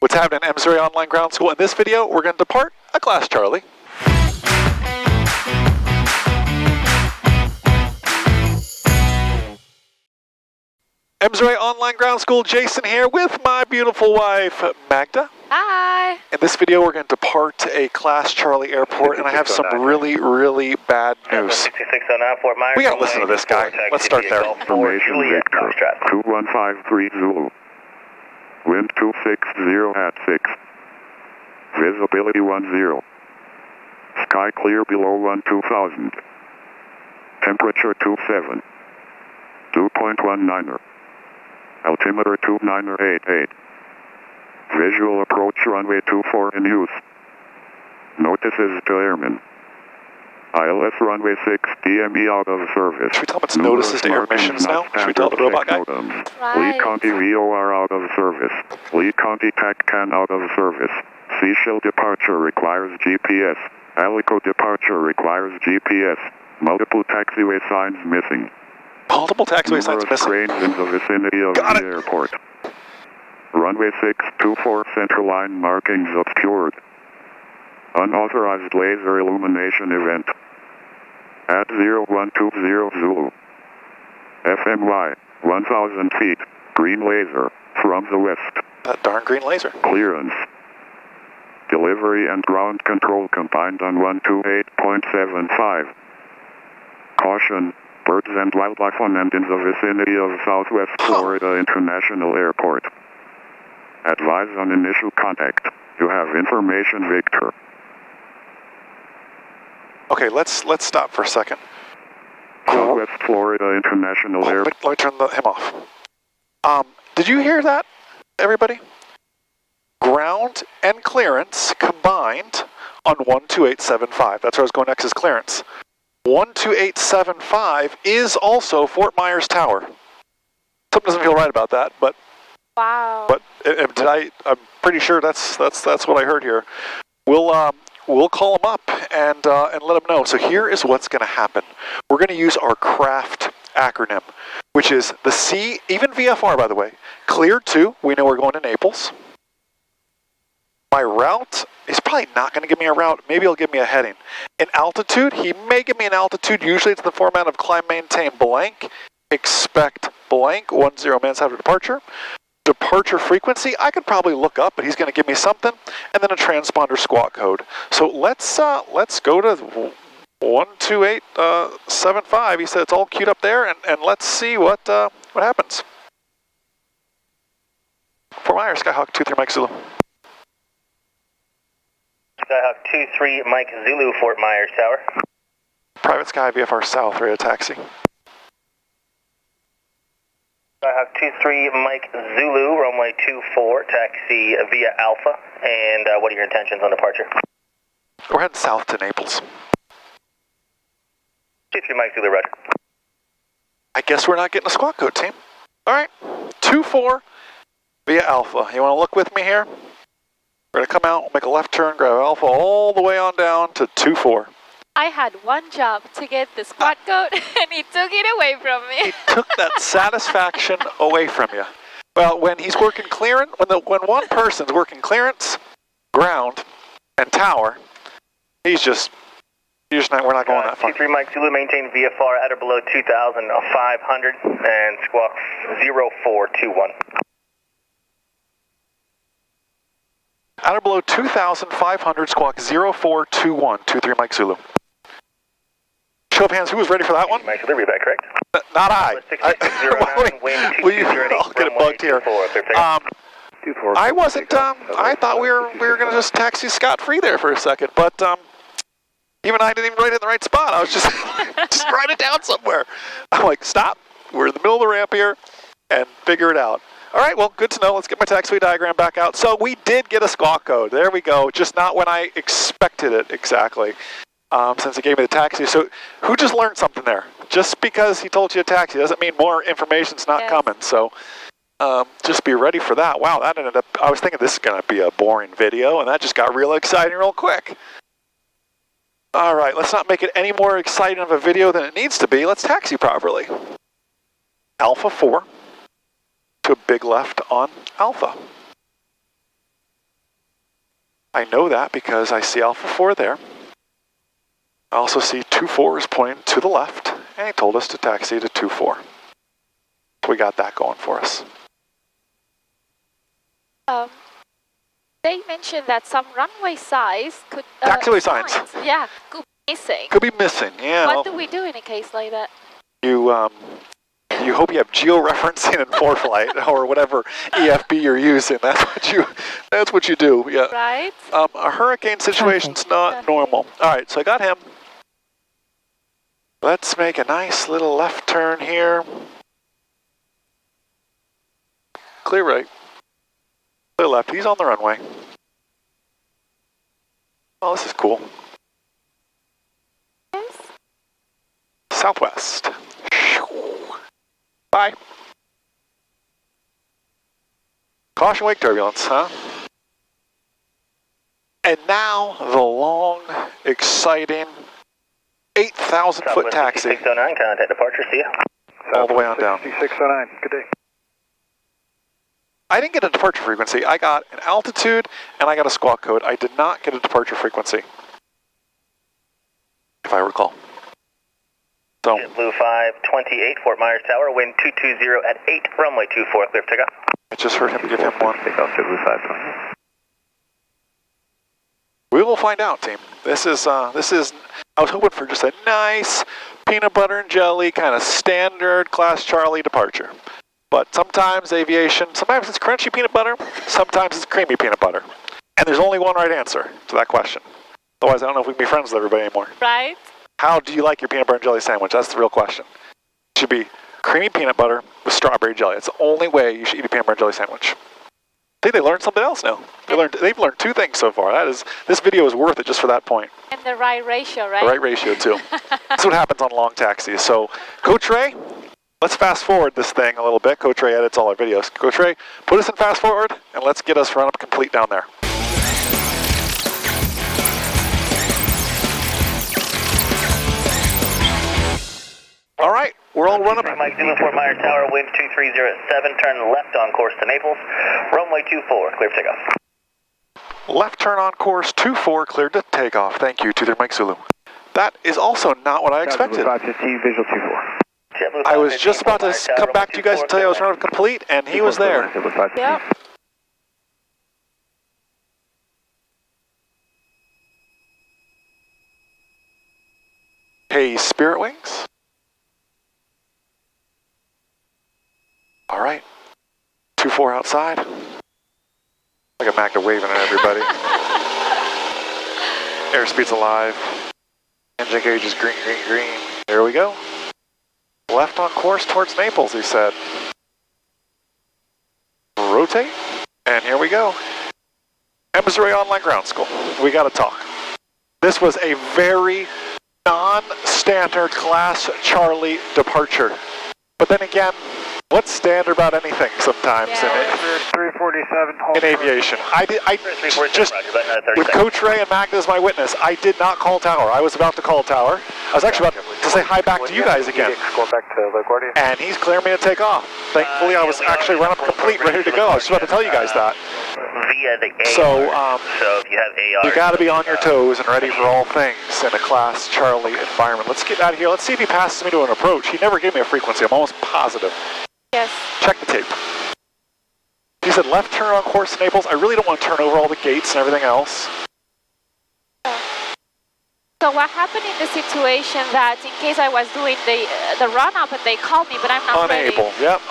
What's happening, MzeroA Online Ground School? In this video, we're going to depart a class, Charlie. MzeroA Online Ground School, Jason here with my beautiful wife, Magda. Hi. In this video, we're going to depart a class, Charlie Airport, and I have some really, really bad news. We got to listen to this guy. Let's start there. Information Victor, 2153 Zulu. Wind 260 at 6. Visibility 10. Sky clear below 12,000. Temperature 27. 2.19er. Altimeter 2988. Visual approach runway 24 in use. Notices to airmen. ILS runway 6 DME out of service. Should we tell him it's notices to air missions now? Should we tell the robot guy? Right. Lee County VOR out of service. Lee County TAC-CAN out of service. Seashell departure requires GPS. Alico departure requires GPS. Multiple taxiway signs missing. Multiple taxiway signs missing. Cranes in the vicinity of the airport. Runway 624 center line markings obscured. Unauthorized laser illumination event. At 0120 Zulu. FMY, 1,000 feet, green laser, from the west. That darn green laser. Clearance. Delivery and ground control combined on 128.75. Caution, birds and wildlife on and in the vicinity of Southwest Florida International Airport. Advise on initial contact. You have information, Victor. Okay, let's stop for a second. Southwest Florida International Airport. Let me turn him off. Did you hear that, everybody? Ground and clearance combined on 12875. That's where I was going next, is clearance. 12875 is also Fort Myers Tower. Something doesn't feel right about that, but Wow. But I'm pretty sure that's what I heard here. We'll call them up and let them know. So here is what's going to happen. We're going to use our CRAFT acronym, which is the C, even VFR, by the way. Clear 2, we know we're going to Naples. My route, he's probably not going to give me a route. Maybe he'll give me a heading. In altitude, he may give me an altitude. Usually it's the format of climb, maintain, blank. Expect blank, 10 minutes after departure. Departure frequency, I could probably look up, but he's going to give me something, and then a transponder squawk code. So let's go to 12875. He said it's all queued up there, and let's see what happens. Fort Myers, Skyhawk 23 Mike Zulu. Skyhawk 23 Mike Zulu, Fort Myers Tower. Private Sky VFR South, radio taxi. Skyhawk 23 Mike Zulu, runway 24, taxi via Alpha. And what are your intentions on departure? We're heading south to Naples. 23 Mike Zulu, roger. I guess we're not getting a squawk code, team. All right, 24 via Alpha. You want to look with me here? We're going to come out, we'll make a left turn, grab Alpha all the way on down to 24. I had one job to get the squad code, and he took it away from me. He took that satisfaction away from you. Well, when he's working clearance, when one person's working clearance, ground, and tower, we're not going that far. 23 Mike Zulu, maintain VFR at or below 2,500 and squawk 0421. At or below 2,500, squawk 0421, 23 Mike Zulu. Show of hands, who was ready for that one? Mike Zulu, read that correct? Not I. I'll get it bugged here. I wasn't, I thought we were going to just taxi scot-free there for a second, but even I didn't even write it in the right spot. I was just write it down somewhere. I'm like, stop. We're in the middle of the ramp here, and figure it out. All right, well, good to know. Let's get my taxiway diagram back out. So we did get a squawk code. There we go. Just not when I expected it exactly, since he gave me the taxi. So who just learned something there? Just because he told you a taxi doesn't mean more information's not coming. So just be ready for that. Wow, that ended up, I was thinking this is going to be a boring video, and that just got real exciting real quick. All right, let's not make it any more exciting of a video than it needs to be. Let's taxi properly. Alpha 4. To a big left on Alpha. I know that because I see Alpha 4 there. I also see 2-4 pointing to the left, and he told us to taxi to 2-4. We got that going for us. They mentioned that some runway size could... taxiway signs. Yeah, could be missing. Could be missing, yeah. What do we do in a case like that? You hope you have geo-referencing in ForeFlight or whatever EFB you're using. That's what you do. Yeah. Right. A hurricane situation's not normal. All right, so I got him. Let's make a nice little left turn here. Clear right. Clear left. He's on the runway. Oh, this is cool. Yes. Southwest. Bye. Caution wake turbulence, huh? And now the long, exciting 8,000-foot taxi. 6609, contact departure, see ya. All the way on down. 6609, good day. I didn't get a departure frequency. I got an altitude and I got a squawk code. I did not get a departure frequency, if I recall. So, Blue 528, Fort Myers Tower, wind 220 at 8, runway 24, clear for takeoff. I just heard him give him one. Takeoff to Blue 528. We will find out, team. This is, I was hoping for just a nice peanut butter and jelly kind of standard class Charlie departure. But sometimes aviation, sometimes it's crunchy peanut butter, sometimes it's creamy peanut butter. And there's only one right answer to that question. Otherwise, I don't know if we can be friends with everybody anymore. Right. How do you like your peanut butter and jelly sandwich? That's the real question. It should be creamy peanut butter with strawberry jelly. It's the only way you should eat a peanut butter and jelly sandwich. I think they learned something else now. They've learned 2 things so far. This video is worth it just for that point. And the right ratio, right? The right ratio too. That's what happens on long taxis. So, Coach Ray, let's fast forward this thing a little bit. Coach Ray edits all our videos. Coach Ray, put us in fast forward and let's get us run up complete down there. All right, we're all run up. Mike Zulu, Fort Myers Tower, wind 2307, turn left on course to Naples, runway 24, clear for takeoff. Left turn on course 24, cleared to takeoff. Thank you, 23 Mike Zulu. That is also not what I expected. 515, visual 24. I was just about to come back to you guys and tell you I was running complete, and he was there. Yep. Hey, Spirit Wings. All right, 2-4 outside. Like a Magda waving at everybody. Airspeed's alive. Engine gauge is green, green, green. There we go. Left on course towards Naples, he said. Rotate, and here we go. MzeroA Online Ground School. We gotta talk. This was a very non-standard class Charlie departure. But then again, what's standard about anything sometimes in aviation? With Coach Ray and Magda as my witness, I did not call tower. I was about to call tower. I was actually about to say hi back to you guys again. And he's clearing me to take off. Thankfully, I was actually run up complete, ready to go. I was just about to tell you guys that. Via the AR. So, if you have AR, you got to be on your toes and ready for all things in a class Charlie environment. Let's get out of here. Let's see if he passes me to an approach. He never gave me a frequency. I'm almost positive. Yes. Check the tape. He said left turn on course to Naples. I really don't want to turn over all the gates and everything else. So what happened in the situation that in case I was doing the run up and they called me, but I'm not unable. ready? Yep,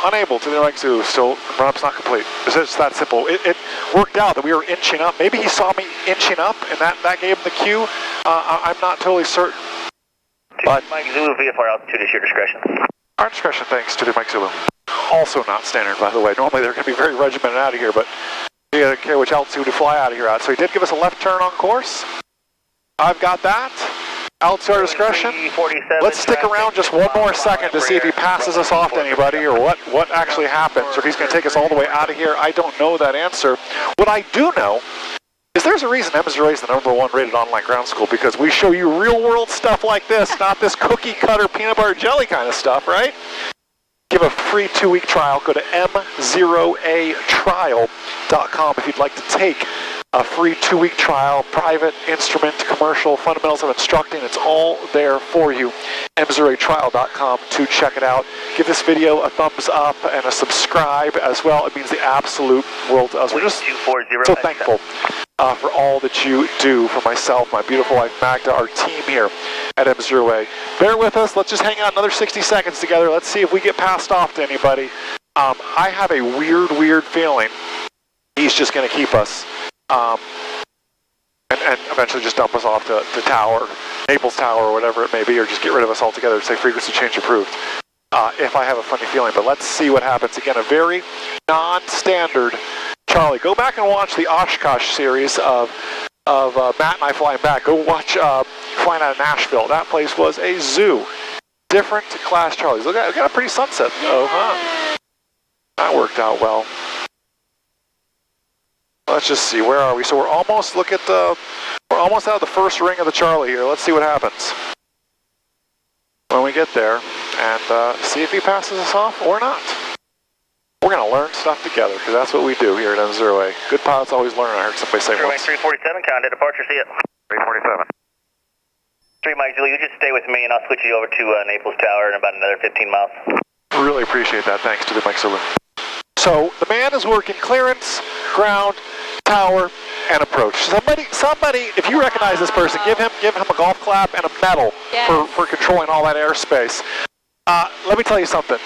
unable to the right zoo. Still, run up's not complete. It's just that simple. It worked out that we were inching up. Maybe he saw me inching up, and that gave him the cue. I'm not totally certain. But Mike Zulu, VFR altitude is your discretion. Our discretion, thanks to the Mike Zulu. Also not standard, by the way. Normally they're going to be very regimented out of here, but you got to care which altitude to fly out of here at. So he did give us a left turn on course. I've got that. Altitude discretion. Let's stick around just one more second to see if he passes us off to anybody or what actually happens, or if he's going to take us all the way out of here. I don't know that answer. What I do know is there's a reason MzeroA is the #1 rated online ground school, because we show you real world stuff like this, not this cookie cutter peanut butter jelly kind of stuff, right? Give a free 2-week trial. Go to MzeroAtrial.com if you'd like to take a free 2-week trial, private, instrument, commercial, fundamentals of instructing. It's all there for you. MzeroAtrial.com to check it out. Give this video a thumbs up and a subscribe as well. It means the absolute world to us. We're just so thankful for all that you do for myself, my beautiful wife Magda, our team here at MzeroA. Bear with us. Let's just hang out another 60 seconds together. Let's see if we get passed off to anybody. I have a weird feeling he's just going to keep us. And eventually just dump us off to Tower, Naples Tower, or whatever it may be, or just get rid of us altogether and say frequency change approved. If I have a funny feeling, but let's see what happens. Again, a very non-standard Charlie. Go back and watch the Oshkosh series of Matt and I flying back. Go watch flying out of Nashville. That place was a zoo. Different class Charlies. Look at, we got a pretty sunset though, huh? That worked out well. Let's just see, where are we? So we're almost, look at the, we're almost out of the first ring of the Charlie here. Let's see what happens when we get there and see if he passes us off or not. We're going to learn stuff together because that's what we do here at MzeroA. Good pilots always learn, I heard somebody say once. 347, contact departure, see ya. 347. 3 Mike Zulu, you just stay with me and I'll switch you over to Naples Tower in about another 15 miles. Really appreciate that, thanks to the Mike Zulu. So the man is working clearance, ground, tower, and approach. Somebody, if you recognize this person, give him a golf clap and a medal for controlling all that airspace. Let me tell you something.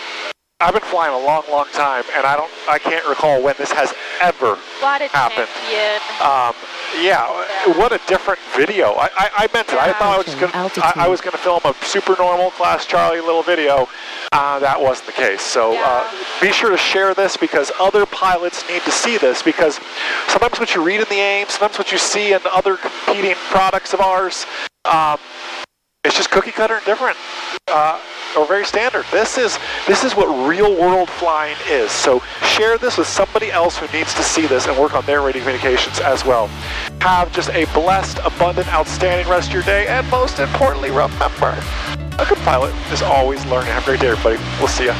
I've been flying a long time, and I can't recall when this has ever happened. Yeah, what a different video. I meant it. I thought I was gonna film a super normal class Charlie little video. That wasn't the case. So be sure to share this because other pilots need to see this, because sometimes what you read in the AIM, sometimes what you see in other competing products of ours, it's just cookie cutter and different. Or very standard. This is what real world flying is. So share this with somebody else who needs to see this and work on their radio communications as well. Have just a blessed, abundant, outstanding rest of your day, and most importantly, remember, a good pilot is always learning. Have a great day, everybody. We'll see ya.